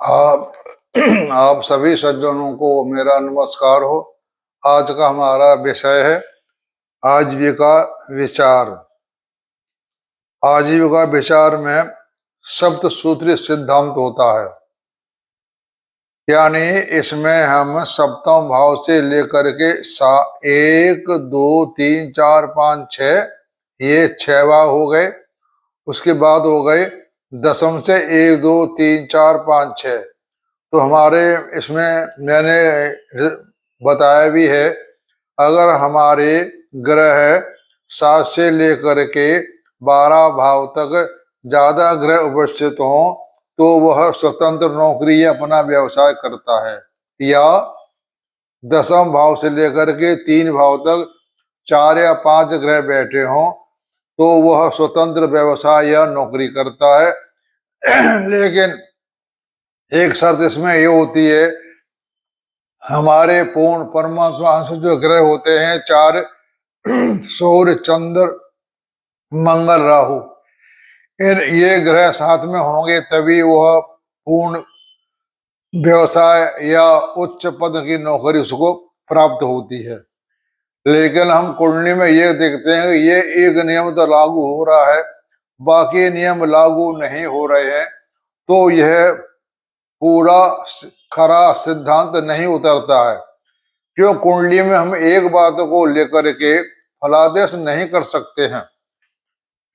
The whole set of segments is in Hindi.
आप आप सभी सज्जनों को मेरा नमस्कार हो। आज का हमारा विषय है आजीविका विचार। आजीविका विचार में सप्त सूत्री सिद्धांत होता है, यानी इसमें हम सप्तम भाव से लेकर के 1 2 3 4 5 6 ये 6 भाव हो गए। उसके बाद हो गए दशम से 1 2 3 4 5 6। तो हमारे इसमें मैंने बताया भी है, अगर हमारे ग्रह 7 से लेकर के 12 भाव तक ज्यादा ग्रह उपस्थित हों तो वह स्वतंत्र नौकरी या अपना व्यवसाय करता है, या दशम भाव से लेकर के 3 भाव तक 4 या 5 ग्रह बैठे हों तो वह स्वतंत्र व्यवसाय या नौकरी करता है। लेकिन एक शर्त इसमें ये होती है, हमारे पूर्ण परमात्मा अंश जो ग्रह होते हैं 4 सूर्य चंद्र मंगल राहु, ये ग्रह साथ में होंगे तभी वह पूर्ण व्यवसाय या उच्च पद की नौकरी उसको प्राप्त होती है। लेकिन हम कुंडली में ये देखते हैं कि ये एक नियम तो लागू हो रहा है, बाकी नियम लागू नहीं हो रहे हैं, तो यह पूरा खरा सिद्धांत नहीं उतरता है। क्यों? कुंडली में हम एक बात को लेकर के फलादेश नहीं कर सकते हैं,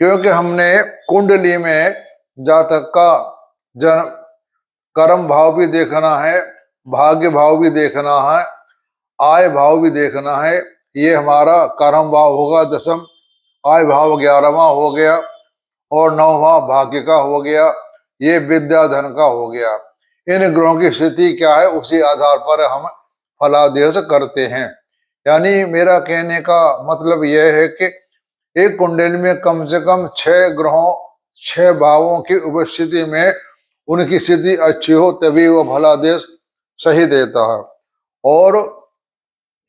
क्योंकि हमने कुंडली में जातक का जन्म कर्म भाव भी देखना है, भाग्य भाव भी देखना है, आय भाव भी देखना है। ये हमारा कर्म भाव होगा दशम, आय भाव 11वां हो गया और 9वां भाग्य का हो गया, ये विद्या धन का हो गया। इन ग्रहों की स्थिति क्या है उसी आधार पर हम फलादेश करते हैं। यानी मेरा कहने का मतलब यह है कि एक कुंडली में कम से कम 6 ग्रहों 6 भावों की उपस्थिति में उनकी स्थिति अच्छी हो तभी वो फलादेश सही देता है। और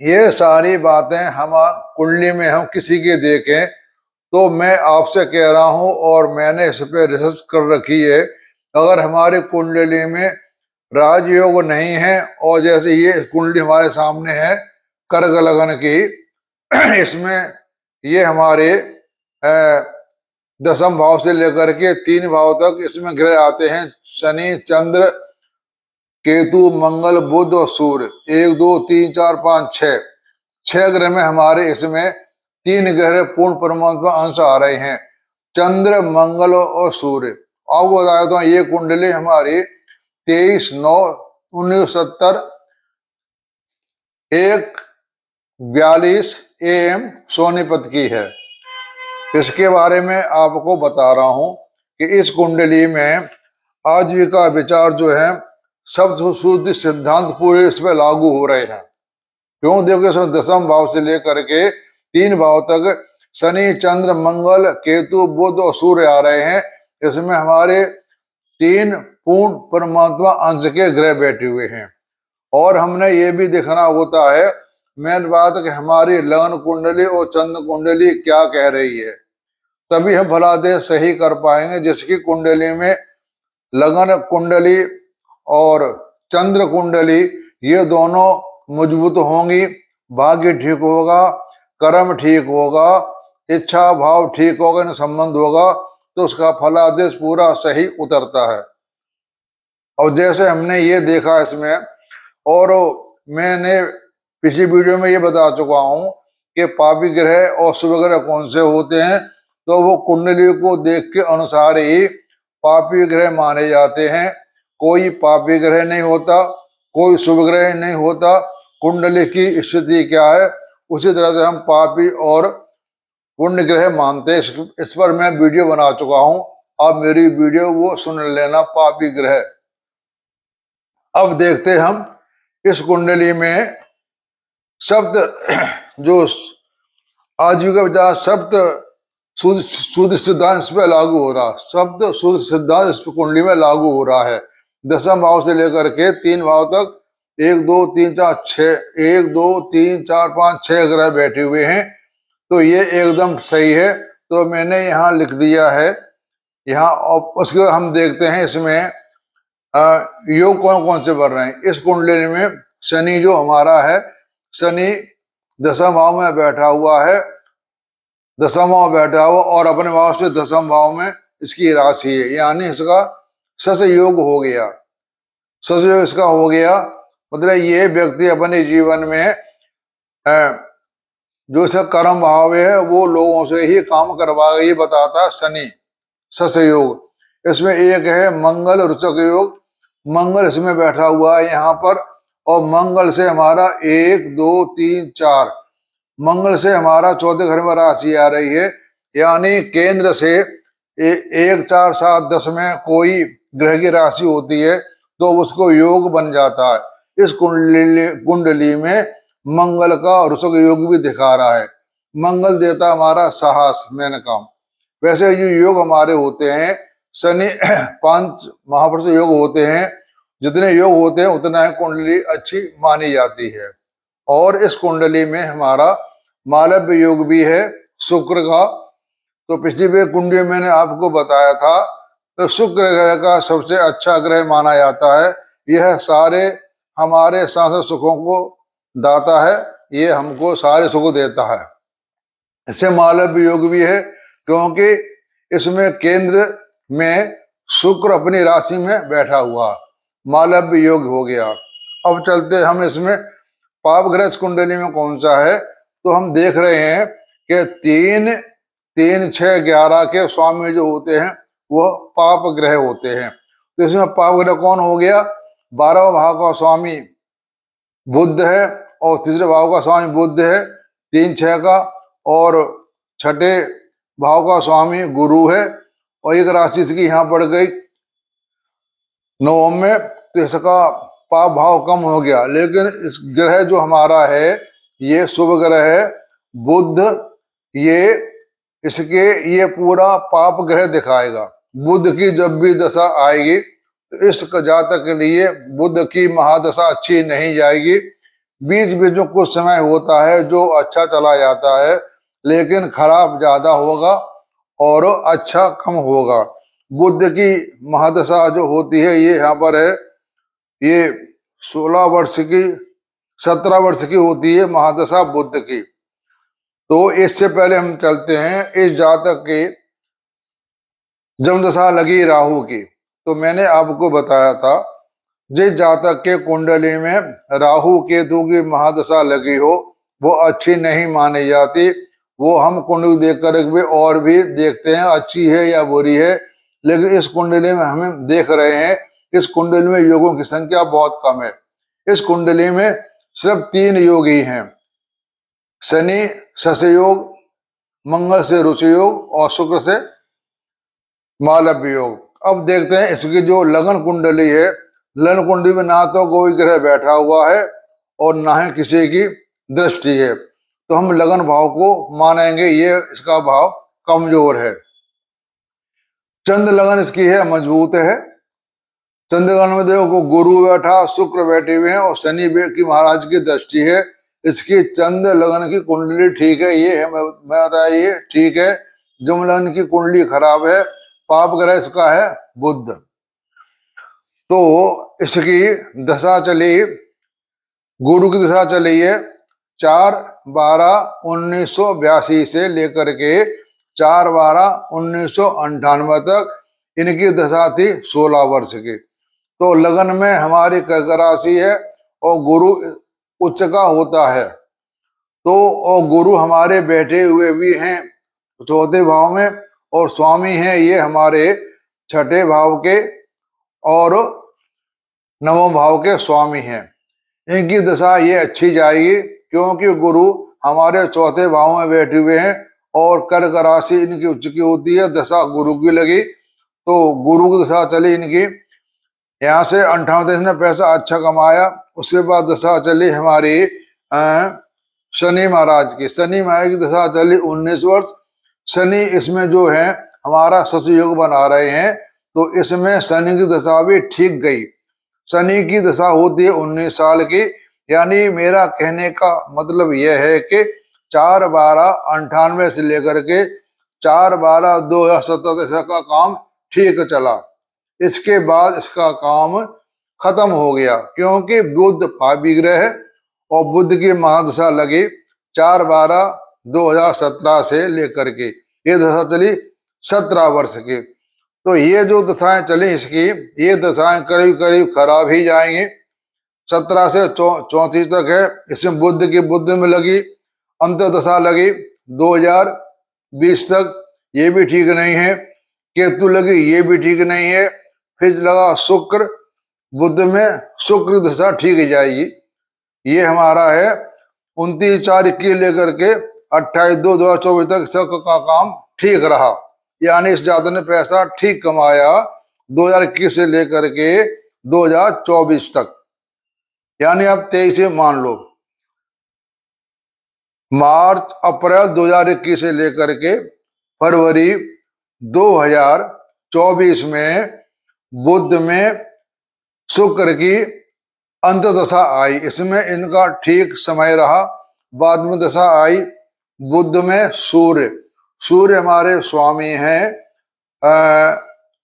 ये सारी बातें हम कुंडली में हम किसी के देखें तो मैं आपसे कह रहा हूं और मैंने इस पे रिसर्च कर रखी है, अगर हमारे कुंडली में राजयोग नहीं है और जैसे ये कुंडली हमारे सामने है कर्क लगन की, इसमें ये हमारे दशम भाव से लेकर के 3 भाव तक इसमें ग्रह आते हैं, शनि चंद्र केतु मंगल बुध और सूर्य। 1 2 3 4 5 6 ग्रह में हमारे इसमें 3 ग्रह पूर्ण परमात्मा अंश आ रहे हैं, चंद्र मंगल और सूर्य। आपको बताया तो ये कुंडली हमारी 23/9/1970 1:42 AM सोनीपत की है। इसके बारे में आपको बता रहा हूं कि इस कुंडली में आजीविका विचार जो है शब्द शुद्ध सिद्धांत पूरे इसमें लागू हो रहे हैं। क्यों? देखो इसमें दशम भाव से लेकर के 3 भाव तक शनि चंद्र मंगल केतु बुध और सूर्य आ रहे हैं। इसमें हमारे 3 पूर्ण परमात्मा अंश के ग्रह बैठे हुए हैं। और हमने ये भी देखना होता है, मेन बात कि हमारी लगन कुंडली और चंद्र कुंडली क्या कह रही है, तभी हम फलादेश सही कर पाएंगे। जिसकी कुंडली में लगन कुंडली और चंद्र कुंडली ये दोनों मजबूत होंगी, भाग्य ठीक होगा, कर्म ठीक होगा, इच्छा भाव ठीक होगा, इन संबंध होगा, तो उसका फलादेश पूरा सही उतरता है। और जैसे हमने ये देखा इसमें, और मैंने पिछली वीडियो में ये बता चुका हूं कि पापी ग्रह और शुभ ग्रह कौन से होते हैं, तो वो कुंडली को देख के अनुसार ही पापी ग्रह माने जाते हैं। कोई पापी ग्रह नहीं होता, कोई शुभ ग्रह नहीं होता। कुंडली की स्थिति क्या है उसी तरह से हम पापी और पुण्य ग्रह मानते हैं। इस पर मैं वीडियो बना चुका हूं, आप मेरी वीडियो वो सुन लेना, पापी ग्रह। अब देखते हम इस कुंडली में शब्द जो आजीविका विचार शब्द सूत्र सिद्धांत इस पे लागू हो रहा, शब्द सूत्र सिद्धांत इस कुंडली में लागू हो रहा है। दशम भाव से लेकर के 3 भाव तक 1 2 3 4 6 1 2 3 4 5 6 ग्रह बैठे हुए हैं, तो ये एकदम सही है। तो मैंने यहाँ लिख दिया है यहाँ। उसके हम देखते हैं इसमें योग कौन कौन से बन रहे हैं इस कुंडली में। शनि जो हमारा है, शनि दसम भाव में बैठा हुआ है, दसम भाव बैठा हुआ और अपने भाव से दसम भाव में इसकी राशि है, यानी इसका सस योग हो गया। सस योग इसका हो गया मतलब ये व्यक्ति अपने जीवन में जो इसका कर्म भाव है वो लोगों से ही काम करवाएगा, ये बताता है शनि सस योग। इसमें एक है मंगल रुचक योग, मंगल इसमें बैठा हुआ है यहाँ पर, और मंगल से हमारा 1 2 3 4, मंगल से हमारा चौथे घर में राशि आ रही है, यानी केंद्र से 1 4 7 10 में कोई ग्रह की राशि होती है तो उसको योग बन जाता है। इस कुंडली में मंगल का रुचक योग भी दिखा रहा है। मंगल देता हमारा साहस, मेन काम। वैसे जो योग हमारे होते हैं शनि 5 महापुरुष योग होते हैं, जितने योग होते हैं उतना ही कुंडली अच्छी मानी जाती है। और इस कुंडली में हमारा मालव्य योग भी है शुक्र का। तो पिछली बार कुंडली में मैंने आपको बताया था तो शुक्र ग्रह का सबसे अच्छा ग्रह माना जाता है। यह सारे हमारे सांसारिक सुखों को दाता है, ये हमको सारे सुख देता है। इससे मालव्य योग भी है क्योंकि इसमें केंद्र में शुक्र अपनी राशि में बैठा हुआ, मालव्य योग हो गया। अब चलते हम इसमें पाप ग्रह कुंडली में कौन सा है, तो हम देख रहे हैं कि 3 3 6 11 के स्वामी जो होते हैं वो पाप ग्रह होते हैं। तो इसमें पाप ग्रह कौन हो गया, 12वें भाव का स्वामी बुध है और तीसरे भाव का स्वामी बुध है 3 6 का, और छठे भाव का स्वामी गुरु है, और एक राशि इसकी यहाँ पड़ गई 9 में, तो इसका पाप भाव कम हो गया। लेकिन इस ग्रह जो हमारा है ये शुभ ग्रह है बुध, ये इसके ये पूरा पाप ग्रह दिखाएगा। बुध की जब भी दशा आएगी तो इस जातक के लिए बुध की महादशा अच्छी नहीं जाएगी। बीच बीच में कुछ समय होता है जो अच्छा चला जाता है, लेकिन खराब ज्यादा होगा और अच्छा कम होगा। बुध की महादशा जो होती है ये यहाँ पर है, ये 16 वर्ष की 17 वर्ष की होती है महादशा बुध की। तो इससे पहले हम चलते हैं इस जातक की जन्मदशा लगी राहु की। तो मैंने आपको बताया था जिस जातक के कुंडली में राहु केतु की महादशा लगी हो वो अच्छी नहीं मानी जाती। वो हम कुंडली देख कर भी और भी देखते हैं अच्छी है या बुरी है, लेकिन इस कुंडली में हम देख रहे हैं इस कुंडली में योगों की संख्या बहुत कम है। इस कुंडली में सिर्फ 3 योग ही हैं, शनि सस योग, मंगल से रुचि योग और शुक्र से मालव्य योग। अब देखते हैं इसकी जो लगन कुंडली है, लगन कुंडली में ना तो कोई ग्रह बैठा हुआ है और ना ही किसी की दृष्टि है, तो हम लगन भाव को मानेंगे ये इसका भाव कमजोर है। चंद्र लगन इसकी है मजबूत है। चंद्रगण में देखो गुरु बैठा, शुक्र बैठे हुए हैं और शनि की महाराज की दृष्टि है। इसकी चंद्र लगन की कुंडली ठीक है, ये है मैं बताया ये ठीक है। जम लगन की कुंडली खराब है, पाप ग्रह इसका है बुध। तो इसकी दशा चली, गुरु की दशा चली है 4/12/1982 से लेकर के 4/12/1998 तक इनकी दशा थी 16 वर्ष की। तो लगन में हमारी कर्क राशि है और गुरु उच्च का होता है, तो और गुरु हमारे बैठे हुए भी हैं चौथे भाव में और स्वामी हैं ये हमारे छठे भाव के और नवम भाव के स्वामी हैं। इनकी दशा ये अच्छी जाएगी क्योंकि गुरु हमारे चौथे भाव में बैठे हुए हैं और कर्क राशि इनकी उच्च की होती है। दशा गुरु की लगी तो गुरु की दशा चली इनकी, यहाँ से 58 ने पैसा अच्छा कमाया। उसके बाद दशा चली हमारी शनि महाराज की, शनि महाराज की दशा चली 19 वर्ष। शनि इसमें जो है हमारा सस योग बना रहे हैं, तो इसमें शनि की दशा भी ठीक गई। शनि की दशा होती है 19 साल की, यानी मेरा कहने का मतलब यह है कि 4/12/98 से लेकर के 4/12/2017 का काम ठीक चला। इसके बाद इसका काम खत्म हो गया, क्योंकि बुध पापी ग्रह है और बुध की महादशा लगी 4/12/2017 से लेकर के, ये दशा चली 17 वर्ष की। तो ये जो दशाएं चली इसकी, ये दशाएं करीब करीब खराब ही जाएंगी। 17 से 34 तक है, इसमें बुध की बुध में लगी, अंत दशा लगी 2020 तक, ये भी ठीक नहीं है। केतु लगी, ये भी ठीक नहीं है। फिर लगा शुक्र, बुध में शुक्र दशा ठीक जाएगी। ये हमारा है 29/4/21 लेकर के 28/2/2024 तक सबका काम ठीक रहा, यानी इस जातक ने पैसा ठीक कमाया 2021 से लेकर के 2024 तक। यानी अब 23 मान लो, मार्च अप्रैल 2021 से लेकर के फरवरी 2024 में बुध में शुक्र की अंत दशा आई, इसमें इनका ठीक समय रहा। बाद में दशा आई बुध में सूर्य, सूर्य हमारे स्वामी हैं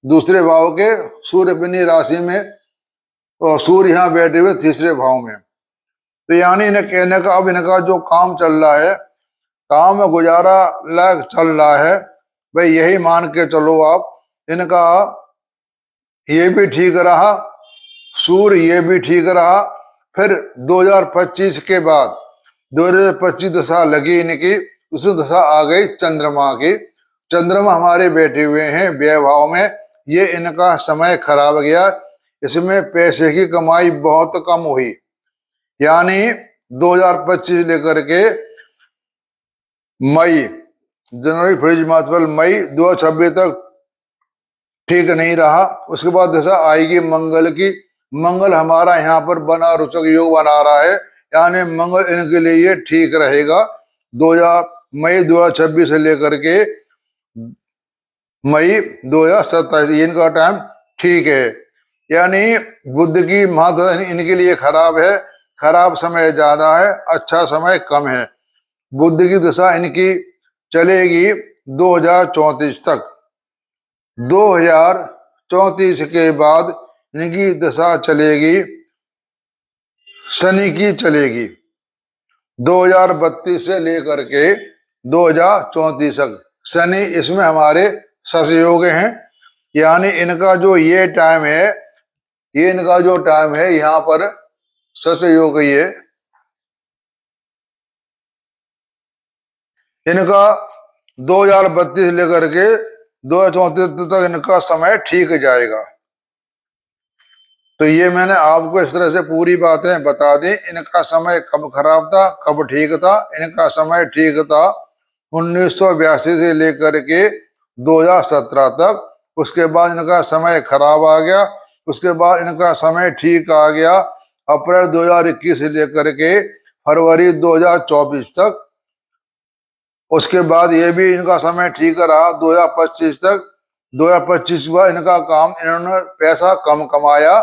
दूसरे भाव के, सूर्य अपनी राशि में और सूर्य यहाँ बैठे हुए तीसरे भाव में। तो यानी इन्हें कहने का, अब इनका जो काम चल रहा है, काम में गुजारा लायक चल रहा है भाई, यही मान के चलो आप। इनका ये भी ठीक रहा, सूर्य ये भी ठीक रहा। फिर 2025 के बाद 2025 दशा लगी इनकी, उसमें दशा आ गई चंद्रमा की। चंद्रमा हमारे बैठे हुए हैं व्यय भाव में, ये इनका समय खराब गया, इसमें पैसे की कमाई बहुत कम हुई। यानी 2025 लेकर के मई, जनवरी फरवरी मार्च अप्रैल मई 2026 तक ठीक नहीं रहा। उसके बाद दशा आएगी मंगल की, मंगल हमारा यहाँ पर बना रोचक योग बना रहा है, यानी मंगल इनके लिए ठीक रहेगा। मई 2026 से लेकर के मई 2027 इनका टाइम ठीक है। यानी बुध की महादशा इनके लिए खराब है, खराब समय ज्यादा है, अच्छा समय कम है। बुध की दशा इनकी चलेगी 2034 तक। 2034 के बाद इनकी दशा चलेगी शनि की, चलेगी 2032 से लेकर के 2034 तक। शनि इसमें हमारे सहयोग हैं, यानी इनका जो ये टाइम है, ये इनका जो टाइम है यहाँ पर सहयोग, ये इनका 2032 लेकर के 2034 तक इनका समय ठीक जाएगा। तो ये मैंने आपको इस तरह से पूरी बातें बता दी। इनका समय कब खराब था, कब ठीक था। इनका समय ठीक था 1982 से लेकर के 2017 तक। उसके बाद इनका समय खराब आ गया, उसके बाद इनका समय ठीक आ गया अप्रैल 2021 से लेकर के फरवरी 2024 तक। उसके बाद ये भी इनका समय ठीक रहा 2025 तक। 2025 के बाद इनका काम, इन्होंने पैसा कम कमाया,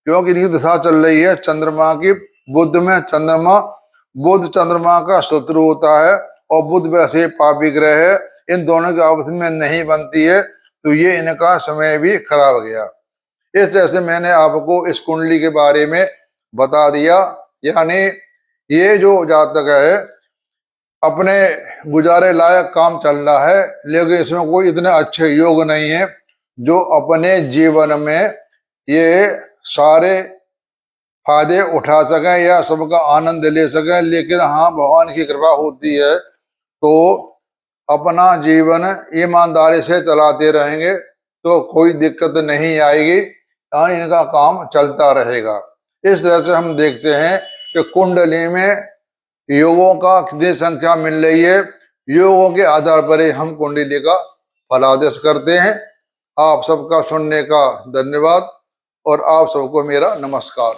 क्योंकि इनकी दशा चल रही है चंद्रमा की। बुध में चंद्रमा, बुध चंद्रमा का शत्रु होता है और बुध वैसे पापी ग्रह है, इन दोनों की आपस में नहीं बनती है, तो ये इनका समय भी खराब गया। इस तरह से मैंने आपको इस कुंडली के बारे में बता दिया। यानी ये जो जातक है अपने गुजारे लायक काम चल रहा है, लेकिन इसमें कोई इतने अच्छे योग नहीं है जो अपने जीवन में ये सारे फायदे उठा सकें या सबका आनंद ले सकें। लेकिन हाँ, भगवान की कृपा होती है तो अपना जीवन ईमानदारी से चलाते रहेंगे तो कोई दिक्कत नहीं आएगी, यानी इनका काम चलता रहेगा। इस तरह से हम देखते हैं कि कुंडली में योगों का कितनी संख्या मिल रही है, योगों के आधार पर ही हम कुंडली का फलादेश करते हैं। आप सबका सुनने का धन्यवाद और आप सबको मेरा नमस्कार।